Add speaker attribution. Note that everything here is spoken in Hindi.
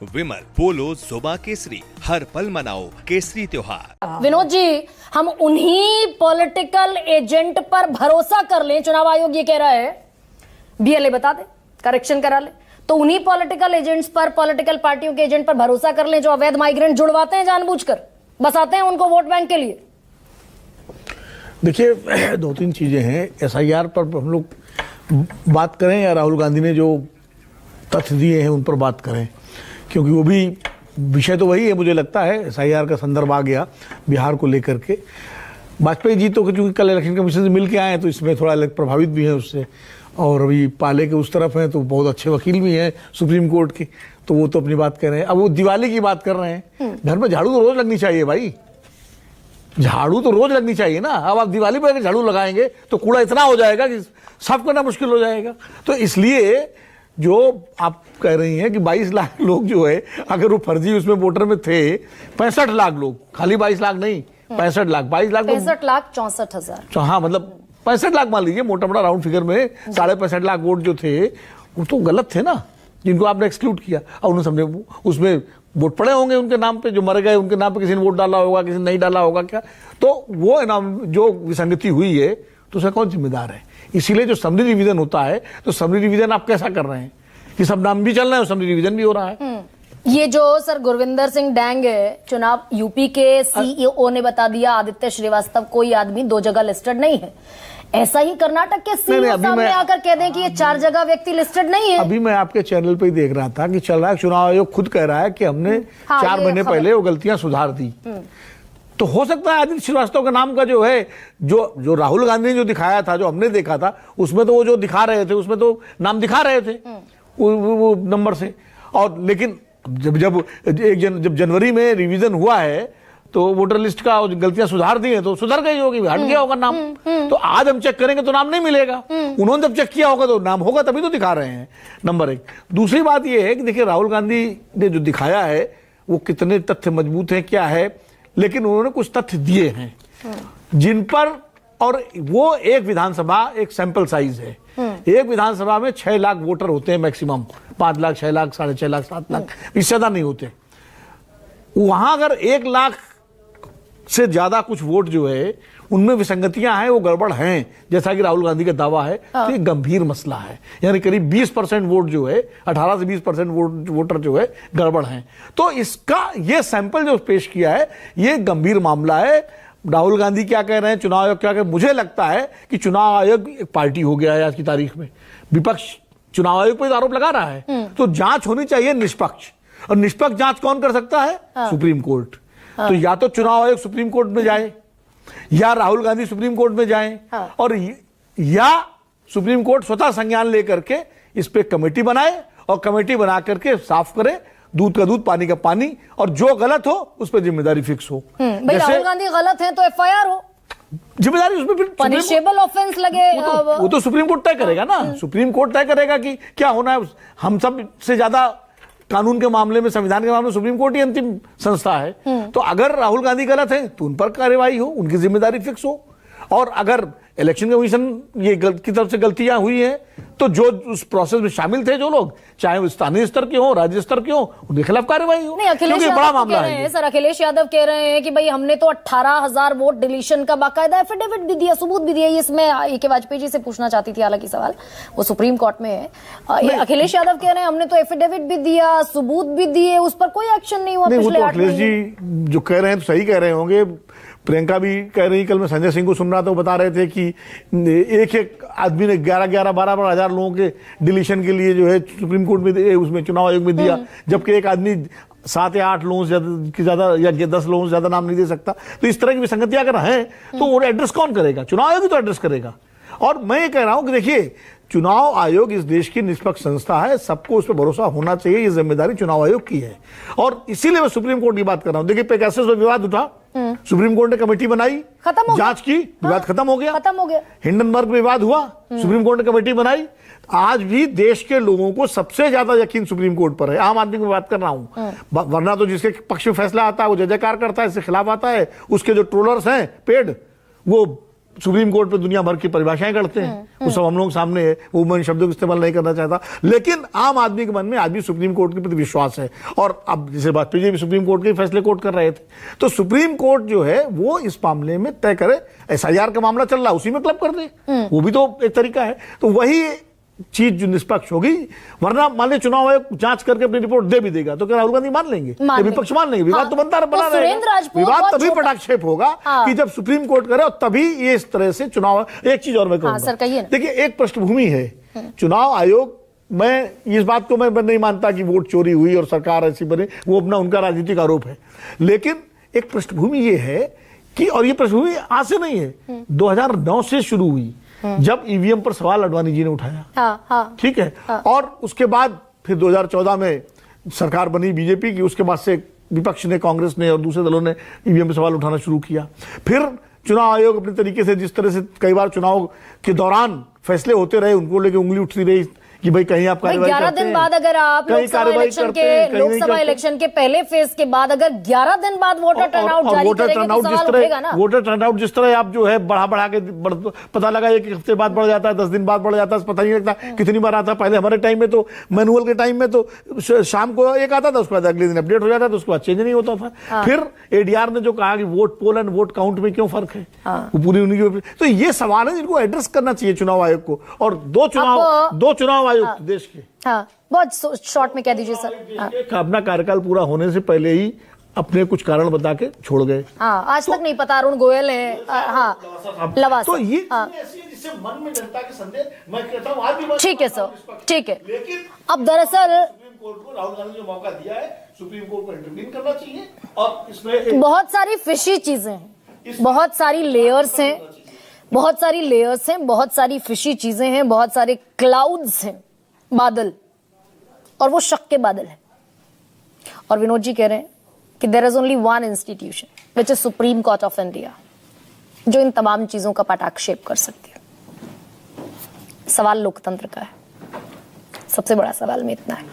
Speaker 1: विमल बोलो जुबा केसरी, हर पल मनाओ केसरी त्योहार।
Speaker 2: विनोद जी, हम उन्हीं पॉलिटिकल एजेंट पर भरोसा कर लें, चुनाव आयोग ये कह रहा है, बीएलए बता दे, करेक्शन करा ले, तो उन्हीं पॉलिटिकल एजेंट्स पर, पॉलिटिकल पार्टियों के एजेंट पर भरोसा कर लें जो अवैध माइग्रेंट जुड़वाते हैं जानबूझकर, बसाते हैं उनको वोट बैंक के लिए।
Speaker 3: देखिए, दो तीन चीजें हैं। एसआईआर पर हम लोग बात करें या राहुल गांधी ने जो तथ्य दिए हैं उन पर बात करें, क्योंकि वो भी विषय तो वही है। मुझे लगता है एसआईआर का संदर्भ आ गया बिहार को लेकर के। वाजपेयी जी तो चूंकि कल इलेक्शन कमीशन से मिल के आए हैं तो इसमें थोड़ा प्रभावित भी है उससे, और अभी पाले के उस तरफ हैं तो बहुत अच्छे वकील भी हैं सुप्रीम कोर्ट के, तो वो तो अपनी बात कर रहे हैं। अब वो दिवाली की बात कर रहे हैं। घर में झाड़ू तो रोज लगनी चाहिए भाई, झाड़ू तो रोज लगनी चाहिए ना। अब आप दिवाली पर झाड़ू लगाएंगे तो कूड़ा इतना हो जाएगा कि साफ करना मुश्किल हो जाएगा। तो इसलिए जो आप कह रही हैं कि 22 लाख लोग जो है, अगर वो फर्जी उसमें वोटर में थे, 65 लाख लोग, खाली 22 लाख नहीं, 65 लाख, 22 लाख,
Speaker 2: 65,64,000।
Speaker 3: हाँ, मतलब 65 लाख मान लीजिए, मोटा मोटा राउंड फिगर में 65.5 लाख वोट जो थे वो तो गलत थे ना, जिनको आपने एक्सक्लूड किया। और उन्होंने समझे उसमें वोट पड़े होंगे उनके नाम पे, जो मर गए उनके नाम पे किसी ने वोट डाला होगा, किसी ने नहीं डाला होगा क्या, तो वो नाम जो विसंगति हुई है तो उसका कौन जिम्मेदार है। इसीलिए जो समरी रिवीजन होता है, तो समरी रिवीजन आप कैसा कर रहे हैं कि सब नाम भी चल रहे हैं और समरी रिवीजन भी हो रहा है।
Speaker 2: ये जो सर गुरविंदर सिंह डैंग है, चुनाव यूपी के सीईओ ने बता दिया आदित्य श्रीवास्तव कोई आदमी 2 जगह लिस्टेड नहीं है। ऐसा ही कर्नाटक के सीईओ सामने आकर कह दें कि ये 4 जगह व्यक्ति लिस्टेड नहीं है।
Speaker 3: अभी मैं आपके चैनल पे ही देख रहा था कि चल रहा है, चुनाव आयोग खुद कह रहा है कि हमने 4 महीने पहले वो गलतियां सुधार दी। तो हो सकता है आदित्य श्रीवास्तव का नाम का जो है, जो राहुल गांधी ने जो दिखाया था, जो हमने देखा था, उसमें तो वो जो दिखा रहे थे उसमें तो नाम दिखा रहे थे वो नंबर से। और लेकिन जब जनवरी में रिवीजन हुआ है तो वोटर लिस्ट का गलतियां सुधार दी हैं तो सुधर गई होगी, हट गया होगा नाम। तो आज हम चेक करेंगे तो नाम नहीं मिलेगा। उन्होंने जब चेक किया होगा तो नाम होगा, तभी तो दिखा रहे हैं। नंबर 1। दूसरी बात यह है कि देखिए, राहुल गांधी ने जो दिखाया है वो कितने तथ्य मजबूत है क्या है, लेकिन उन्होंने कुछ तथ्य दिए हैं जिन पर, और वो एक विधानसभा एक सैंपल साइज है। एक विधानसभा में 6 लाख वोटर होते हैं मैक्सिमम, 5 लाख, 6 लाख, 6.5 लाख, 7 लाख, इससे ज्यादा नहीं होते। वहां अगर 1 लाख से ज्यादा कुछ वोट जो है उनमें विसंगतियां हैं, वो गड़बड़ हैं, जैसा कि राहुल गांधी का दावा है, तो ये गंभीर मसला है। यानी करीब 20% वोट जो है, 18 से 20% वोटर जो है गड़बड़ हैं। तो इसका ये सैंपल जो पेश किया है ये गंभीर मामला है। राहुल गांधी क्या कह रहे हैं, चुनाव आयोग क्या कह रहे हैं, मुझे लगता है कि चुनाव आयोग एक पार्टी हो गया है आज की तारीख में। विपक्ष चुनाव आयोग पर आरोप लगा रहा है, तो जांच होनी चाहिए निष्पक्ष। और निष्पक्ष जांच कौन कर सकता है? Supreme court. तो या तो चुनाव आयोग सुप्रीम कोर्ट में जाए, या राहुल गांधी सुप्रीम कोर्ट में जाएं, और या सुप्रीम कोर्ट स्वतः संज्ञान लेकर के इस पे कमेटी बनाए और कमेटी बना करके साफ करे, दूध का दूध पानी का पानी, और जो गलत हो उस पर जिम्मेदारी फिक्स हो।
Speaker 2: भाई राहुल गांधी गलत है तो एफआईआर हो,
Speaker 3: जिम्मेदारी उसमें फिर
Speaker 2: पनिशेबल ऑफेंस लगे,
Speaker 3: वो तो सुप्रीम कोर्ट तय करेगा ना। सुप्रीम कोर्ट तय करेगा कि क्या होना है। हम सब से ज्यादा कानून के मामले में, संविधान के मामले में सुप्रीम कोर्ट ही अंतिम संस्था है। तो अगर राहुल गांधी गलत है तो उन पर कार्रवाई हो, उनकी जिम्मेदारी फिक्स हो। और अगर इलेक्शन कमीशन ये की तरफ से गलतियां हुई हैं तो जो उस प्रोसेस में शामिल थे जो लोग, चाहे वो स्थानीय स्तर के हो, राज्य स्तर के हो, उनके खिलाफ कार्रवाई हो।
Speaker 2: नहीं, अखिलेश यादव बड़ा मामला है सर। अखिलेश यादव कह रहे हैं कि भाई हमने तो 18,000 वोट डिलीशन का बाकायदा एफिडेविट भी दिया, सबूत भी दिया। इसमें ए.के. वाजपेयी जी से पूछना चाहती थी, हालांकि सवाल वो सुप्रीम कोर्ट में है। अखिलेश यादव कह रहे हैं हमने तो एफिडेविट भी दिया, सबूत भी दिए, उस पर कोई एक्शन नहीं हुआ पिछले 8 महीने।
Speaker 3: अखिलेश जी जो कह रहे हैं तो सही कह रहे होंगे। प्रियंका भी कह रही, कल मैं संजय सिंह को सुन रहा था, वो बता रहे थे कि एक आदमी ने 12 हजार लोगों के डिलीशन के लिए जो है सुप्रीम कोर्ट में, उसमें चुनाव आयोग में दिया, जबकि एक आदमी 7 या 8 लोगों से ज्यादा या 10 लोगों से ज्यादा नाम नहीं दे सकता। तो इस तरह की विसंगतियां अगर हैं तो वो एड्रेस कौन करेगा? चुनाव आयोग ही तो एड्रेस करेगा। और मैं ये कह रहा हूं कि देखिए, चुनाव आयोग इस देश की निष्पक्ष संस्था है, सबको उस पर भरोसा होना चाहिए, ये जिम्मेदारी चुनाव आयोग की है। और इसीलिए मैं सुप्रीम कोर्ट की बात कर रहा हूं। देखिए, पेगासस पर विवाद उठा, सुप्रीम कोर्ट ने कमेटी बनाई,
Speaker 2: खत्म हो
Speaker 3: जांच की, विवाद खत्म हो गया। हिंडनबर्ग विवाद हुआ, सुप्रीम कोर्ट ने कमेटी बनाई। आज भी देश के लोगों को सबसे ज्यादा यकीन सुप्रीम कोर्ट पर है। आम आदमी की बात कर रहा हूं, वरना तो जिसके पक्ष में फैसला आता है वो जय जयकार करता है, इसके खिलाफ आता है। उसके जो ट्रोलर्स हैं पेड, वो सुप्रीम कोर्ट पे दुनिया भर की परिभाषाएं करते हैं, वो सब हम लोग सामने है, वो मैं इन शब्दों का इस्तेमाल नहीं करना चाहता, लेकिन आम आदमी के मन में आज भी सुप्रीम कोर्ट के प्रति विश्वास है। और अब जैसे वाजपेयी जी भी सुप्रीम कोर्ट के फैसले कोर्ट कर रहे थे, तो सुप्रीम कोर्ट जो है वो इस मामले में तय करे। SIR का मामला चल रहा है, उसी में क्लब कर दे, वो भी तो एक तरीका है। तो वही चीज जो निष्पक्ष होगी, वरना मान लीजिए चुनाव आयोग जांच करके अपनी रिपोर्ट दे भी देगा तो क्या राहुल गांधी मान लेंगे? विपक्ष मान लेंगे? विवाद तो बनता बना रहेगा। विवाद तभी पटाक्षेप होगा कि जब सुप्रीम कोर्ट करे, और तभी ये इस तरह से चुनाव। एक चीज और मैं कहूंगा, देखिए एक पृष्ठभूमि है चुनाव आयोग, मैं इस बात को मैं नहीं मानता कि वोट चोरी हुई और सरकार ऐसी बने, वो अपना उनका राजनीतिक आरोप है, लेकिन एक पृष्ठभूमि ये है कि, और ये पृष्ठभूमि आज से नहीं है, 2009 से शुरू हुई, जब ईवीएम पर सवाल अडवाणी जी ने उठाया, ठीक है, और उसके बाद फिर 2014 में सरकार बनी बीजेपी की, उसके बाद से विपक्ष ने, कांग्रेस ने और दूसरे दलों ने ईवीएम पर सवाल उठाना शुरू किया। फिर चुनाव आयोग अपने तरीके से, जिस तरह से कई बार चुनाव के दौरान फैसले होते रहे, उनको लेकर उंगली उठती रही कि भाई कहीं आप कार्रवाई
Speaker 2: 11 दिन बाद, अगर आप लोकसभा इलेक्शन के पहले फेज के बाद अगर 11 दिन बाद वोटर टर्नआउट जारी करेंगे तो सवाल उठेगा ना।
Speaker 3: वोटर टर्नआउट जिस तरह आप जो है बढ़ा के पता लगा, एक हफ्ते बाद बढ़ जाता है, 10 दिन बाद बढ़ जाता है, पता नहीं लगता कितनी बार आता है। पहले हमारे टाइम में तो, मैनुअल के टाइम में तो शाम को एक आता था, उसके बाद अगले दिन अपडेट हो जाता था, उसके बाद चेंज नहीं होता था। फिर ADR ने जो कहा कि vote poll and vote count में क्यों फर्क है, वो पूरी उनकी, तो ये सवाल है जिनको एड्रेस करना चाहिए चुनाव आयोग को। और दो चुनाव आयोग देश के,
Speaker 2: बहुत शॉर्ट में कह दीजिए सर।
Speaker 3: अपना कार्यकाल पूरा होने से पहले ही अपने कुछ कारण बता के छोड़ गए।
Speaker 2: आज तक नहीं पता, अरुण गोयल है, लवासा।
Speaker 3: तो ये जिससे मन में जनता के संदेह, मैं कहता हूं आज भी,
Speaker 2: ठीक है सर, ठीक है।
Speaker 3: लेकिन
Speaker 2: अब दरअसल
Speaker 3: सुप्रीम कोर्ट को राहुल गांधी जो मौका दिया है, सुप्रीम कोर्ट को इंटरवीन करना चाहिए, और इसमें
Speaker 2: बहुत सारी फिशी चीजें हैं, बहुत सारी लेयर्स हैं, बहुत सारी लेयर्स हैं, बहुत सारी फिशी चीजें हैं, बहुत सारे क्लाउड्स हैं, बादल, और वो शक के बादल है। और विनोद जी कह रहे हैं कि there is only one institution which is Supreme Court of India, जो इन तमाम चीजों का पटाक्षेप कर सकती है। सवाल लोकतंत्र का है, सबसे बड़ा सवाल में इतना है।